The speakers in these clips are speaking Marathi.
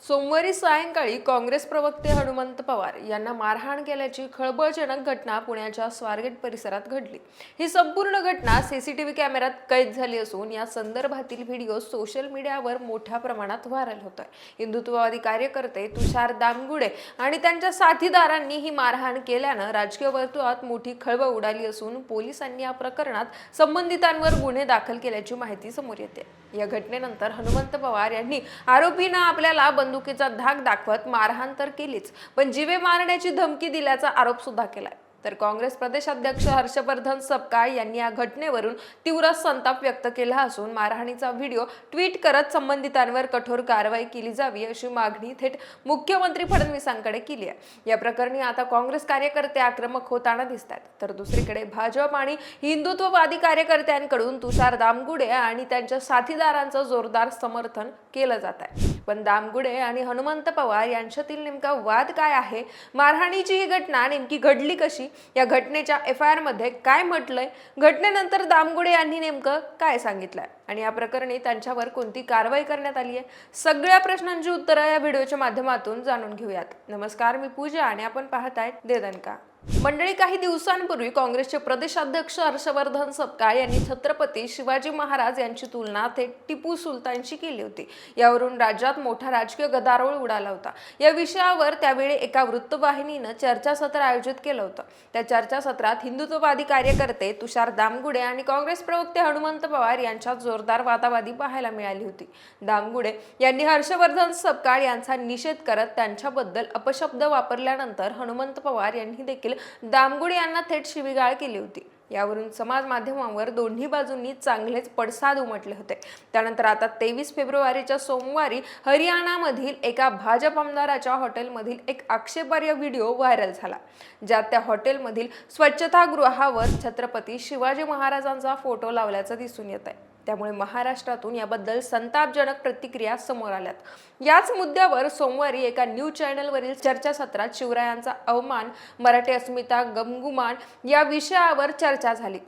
सोमवारी सायंकाळी काँग्रेस प्रवक्ते हनुमंत पवार यांना मारहाण केल्याची खळबळजनक घटना पुण्याच्या स्वारगेट परिसरात घडली। ही संपूर्ण घटना सीसीटीव्ही कॅमेऱ्यात कैद झाली असून या संदर्भातील व्हिडिओ सोशल मीडियावर मोठ्या प्रमाणात व्हायरल होतोय। हिंदुत्ववादी कार्यकर्ते तुषार दामगुडे आणि त्यांच्या साथीदारांनी ही मारहाण केल्यानं राजकीय वर्तुळात मोठी खळबळ उडाली असून पोलिसांनी या प्रकरणात संबंधितांवर गुन्हे दाखल केल्याची माहिती समोर येते। या घटनेनंतर हनुमंत पवार यांनी आरोपींना आपल्याला बंदुकीचा धाक दाखवत मारहाण तर केलीच, पण जीवे मारण्याची धमकी दिल्याचा आरोप सुद्धा केलाय। तर काँग्रेस प्रदेशाध्यक्ष हर्षवर्धन सपकाळ यांनी या घटनेवरून तीव्र संताप व्यक्त केला असून मारहाणीचा व्हिडिओ ट्विट करत संबंधितांवर कठोर कारवाई केली जावी अशी मागणी थेट मुख्यमंत्री फडणवीसांकडे केली आहे। या प्रकरणी आता काँग्रेस कार्यकर्ते आक्रमक होताना दिसतात, तर दुसरीकडे भाजप आणि हिंदुत्ववादी कार्यकर्त्यांकडून तुषार दामगुडे आणि त्यांच्या साथीदारांचं जोरदार समर्थन केलं जात आहे। पण दामगुडे आणि हनुमंत पवार यांच्यातील नेमका वाद काय आहे? मारहाणीची ही घटना नेमकी घडली कशी? या घटनेच्या FIR मध्ये काय म्हटलंय? घटनेनंतर दामगुडे यांनी नेमकं काय सांगितलंय आणि या प्रकरणी त्यांच्यावर कोणती कारवाई करण्यात आली आहे? सगळ्या प्रश्नांची उत्तरं या व्हिडिओच्या माध्यमातून जाणून घेऊयात। नमस्कार, मी पूजा आणि आपण पाहताय देदनका। मंडळी, काही दिवसांपूर्वी काँग्रेसचे प्रदेशाध्यक्ष हर्षवर्धन सपकाळ यांनी छत्रपती शिवाजी महाराज यांची तुलना थेट टिपू सुलतानशी केली होती। यावरून राज्यात मोठा राजकीय गदारोळ उडाला होता। या विषयावर त्यावेळी एका वृत्तवाहिनीनं चर्चासत्र आयोजित केलं होतं। त्या चर्चासत्रात हिंदुत्ववादी कार्यकर्ते तुषार दामगुडे आणि काँग्रेस प्रवक्ते हनुमंत पवार यांच्यात जोरदार वादावादी पाहायला मिळाली होती। दामगुडे यांनी हर्षवर्धन सपकाळ यांचा निषेध करत त्यांच्याबद्दल अपशब्द वापरल्यानंतर हनुमंत पवार यांनी देखील दामगुडे यांना थेट शिवीगाळ केली होती। यावरून समाज माध्यमांवर दोन्ही बाजूंनी चांगलेच पडसाद उमटले होते। त्यानंतर आता 23 फेब्रुवारीच्या सोमवारी हरियाणामधील एका भाजप आमदाराच्या हॉटेलमधील एक आक्षेपार्ह व्हिडिओ व्हायरल झाला, ज्यात त्या हॉटेलमधील स्वच्छतागृहावर छत्रपती शिवाजी महाराजांचा फोटो लावल्याचं दिसून येत आहे। त्यामुळे महाराष्ट्रातून याबद्दल संतापजनक प्रतिक्रिया समोर आल्यात। याच मुद्द्यावर सोमवारी एका न्यूज चॅनलवरील चर्चासत्रात शिवरायांचा अवमान, मराठी अस्मिता गमगुमान या विषयावर चर्चा झाली।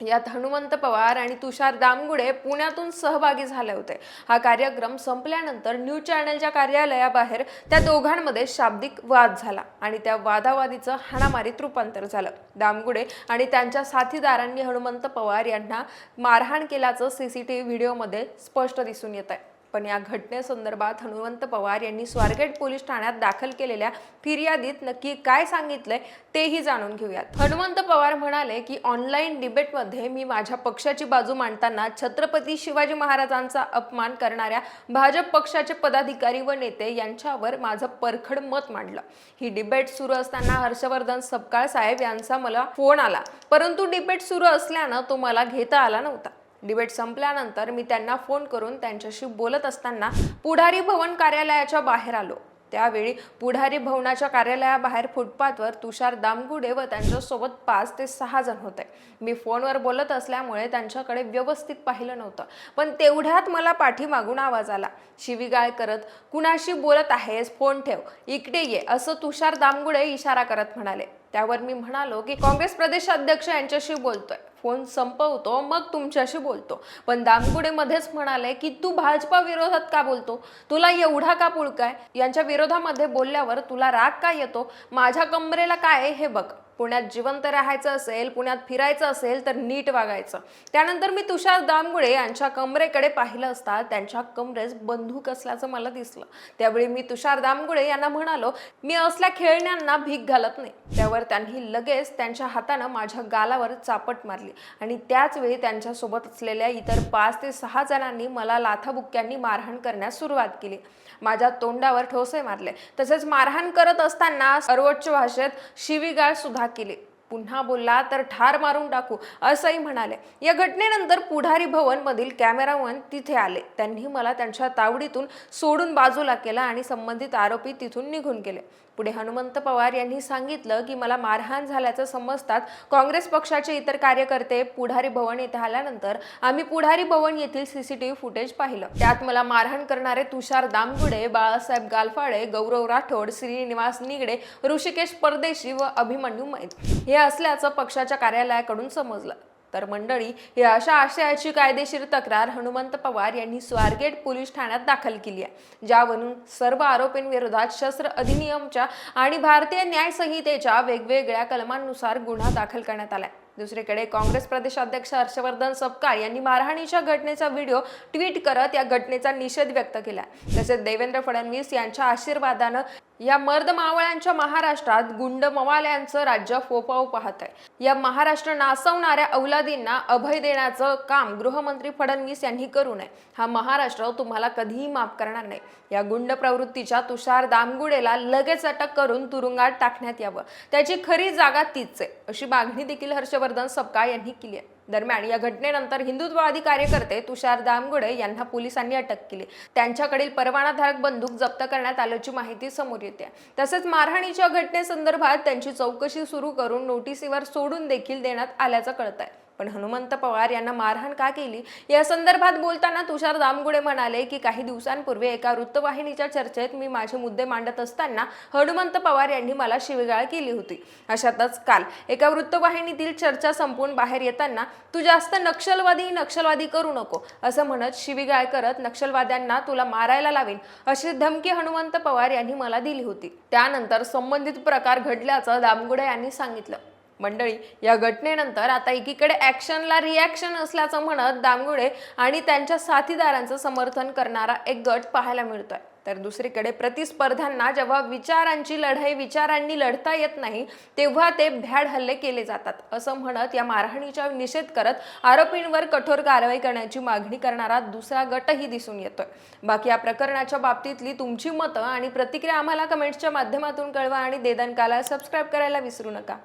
यात हनुमंत पवार आणि तुषार दामगुडे पुण्यातून सहभागी झाले होते। हा कार्यक्रम संपल्यानंतर न्यूज चॅनलच्या कार्यालयाबाहेर त्या दोघांमध्ये शाब्दिक वाद झाला आणि त्या वादावादीचं हाणामारीत रूपांतर झालं। दामगुडे आणि त्यांच्या साथीदारांनी हनुमंत पवार यांना मारहाण केल्याचं सीसीटीव्ही व्हिडिओमध्ये स्पष्ट दिसून येत आहे। पण या घटनेसंदर्भात हनुमंत पवार यांनी स्वारगेट पोलीस ठाण्यात दाखल केलेल्या फिर्यादीत नक्की काय सांगितलंय तेही जाणून घेऊयात। हनुमंत पवार म्हणाले की ऑनलाईन डिबेटमध्ये मी माझ्या पक्षाची बाजू मांडताना छत्रपती शिवाजी महाराजांचा अपमान करणाऱ्या भाजप पक्षाचे पदाधिकारी व नेते यांच्यावर माझं परखड मत मांडलं। ही डिबेट सुरू असताना हर्षवर्धन सपकाळ साहेब यांचा मला फोन आला, परंतु डिबेट सुरू असल्यानं तो मला घेता आला नव्हता। डिबेट संपल्यानंतर मी त्यांना फोन करून त्यांच्याशी बोलत असताना पुढारी भवन कार्यालयाच्या बाहेर आलो। त्यावेळी पुढारी भवनाच्या कार्यालयाबाहेर फुटपाथवर तुषार दामगुडे व त्यांच्यासोबत 5 ते 6 जण होते। मी फोनवर बोलत असल्यामुळे त्यांच्याकडे व्यवस्थित पाहिलं नव्हतं, पण तेवढ्यात मला पाठीमागून आवाज आला, शिवीगाळ करत, कुणाशी बोलत आहेस, फोन ठेव, इकडे ये, असं तुषार दामगुडे इशारा करत म्हणाले। त्यावर मी म्हणालो की काँग्रेस प्रदेशाध्यक्ष यांच्याशी बोलतोय, फोन संपवतो मग तुमच्याशी बोलतो। पण दामगुडे मध्येच म्हणाले की तू भाजपा विरोधात का बोलतो? तुला एवढा का पुळकाय? यांच्या विरोधामध्ये बोलल्यावर तुला राग का येतो? माझ्या कमरेला काय आहे हे बघ। पुण्यात जिवंत राहायचं असेल, पुण्यात फिरायचं असेल तर नीट वागायचं। त्यानंतर मी तुषार दामगुडे यांच्या कमरेकडे पाहिलं असता त्यांच्या कमरेस बंदूक असल्याचं मला दिसलं। त्यावेळी मी तुषार दामगुडे यांना म्हणालो, मी असल्या खेळण्यांना भीक घालत नाही। त्यावर त्यांनी लगेच त्यांच्या हातानं माझ्या गालावर चापट मारली आणि त्याच वेळी त्यांच्या सोबत असलेल्या इतर 5 ते 6 जणांनी मला लाथाबुक्क्यांनी मारहाण करण्यास सुरुवात केली। माझ्या तोंडावर ठोसे मारले, तसेच मारहाण करत असताना सर्वोच्च भाषेत शिवीगाळ सुद्धा केली। पुन्हा बोलला तर ठार मारून टाकू असंही म्हणाले। या घटनेनंतर पुढारी भवन मधील कॅमेरामन तिथे आले। त्यांनी मला त्यांच्या तावडीतून सोडून बाजूला केला आणि संबंधित आरोपी तिथून निघून गेले। पुढे हनुमंत पवार यांनी सांगितलं की मला मारहाण झाल्याचं समजतात काँग्रेस पक्षाचे इतर कार्यकर्ते पुढारी भवन येथे आल्यानंतर आम्ही पुढारी भवन येथील सीसीटीव्ही फुटेज पाहिलं। त्यात मला मारहाण करणारे तुषार दामगुडे, बाळासाहेब गालफाडे, गौरव राठोड, श्रीनिवास निगडे, ऋषिकेश परदेशी व अभिमन्यू मैत हे असल्याचं पक्षाच्या कार्यालयाकडून समजलं। तर मंडळी, ही अशा आशयाची कायदेशीर तक्रार हनुमंत पवार यांनी स्वारगेट पोलीस ठाण्यात दाखल केली आहे, ज्यावरून सर्व आरोपींविरोधात शस्त्र अधिनियमच्या आणि भारतीय न्याय संहितेच्या वेगवेगळ्या कलमांनुसार गुन्हा दाखल करण्यात आलाय. दुसरीकडे काँग्रेस प्रदेशाध्यक्ष हर्षवर्धन सपकाळ यांनी मारहाणीच्या घटनेचा व्हिडिओ ट्विट करत या घटनेचा निषेध व्यक्त केला. तसेच देवेंद्र फडणवीस यांच्या आशीर्वादानं या मर्दमावळ्यांच्या महाराष्ट्रात गुंड मवाल्यांचं राज्य फोफाव पाहत आहे. या महाराष्ट्र नासवणाऱ्या औलादींना अभय देण्याचं काम गृहमंत्री फडणवीस यांनी करू नये. हा महाराष्ट्र तुम्हाला कधीही माफ करणार नाही. या गुंड प्रवृत्तीच्या तुषार दामगुडेला लगेच अटक करून तुरुंगात टाकण्यात यावं. त्याची खरी जागा तीच आहे, अशी मागणी देखील हर्षवर्धन सपकाळ यांनी केली आहे. दरम्यान या घटनेनंतर हिंदुत्ववादी कार्यकर्ते तुषार दामगुडे यांना पोलिसांनी अटक केली. त्यांच्याकडील परवानाधारक बंदूक जप्त करण्यात आल्याची माहिती समोर येते. तसेच मारहाणीच्या घटनेसंदर्भात त्यांची चौकशी सुरू करून नोटीसीवर सोडून देखील देण्यात आल्याचं कळतंय. पण हनुमंत पवार यांना मारहाण का केली या संदर्भात बोलताना तुषार दामगुडे म्हणाले की काही दिवसांपूर्वी एका वृत्तवाहिनीच्या चर्चेत मी माझे मुद्दे मांडत असताना हनुमंत पवार यांनी मला शिवीगाळ केली होती. अशातच काल एका वृत्तवाहिनीतील चर्चा संपून बाहेर येताना तू जास्त नक्षलवादी करू नको असं म्हणत शिवीगाळ करत नक्षलवाद्यांना तुला मारायला लावेन अशी धमकी हनुमंत पवार यांनी मला दिली होती. त्यानंतर संबंधित प्रकार घडल्याचं दामगुडे यांनी सांगितलं. मंडळी, या घटनेनंतर आता एकीकडे ॲक्शनला रिॲक्शन असल्याचं म्हणत दामगुडे आणि त्यांच्या साथीदारांचं समर्थन करणारा एक गट पाहायला मिळतोय. तर दुसरीकडे प्रतिस्पर्ध्यांना जेव्हा विचारांची लढाई विचारांनी लढता येत नाही तेव्हा ते भ्याड हल्ले केले जातात असं म्हणत या मारहाणीचा निषेध करत आरोपींवर कठोर कारवाई करण्याची मागणी करणारा दुसरा गटही दिसून येतोय. बाकी या प्रकरणाच्या बाबतीतली तुमची मतं आणि प्रतिक्रिया आम्हाला कमेंट्सच्या माध्यमातून कळवा आणि देदनकाला सबस्क्राईब करायला विसरू नका.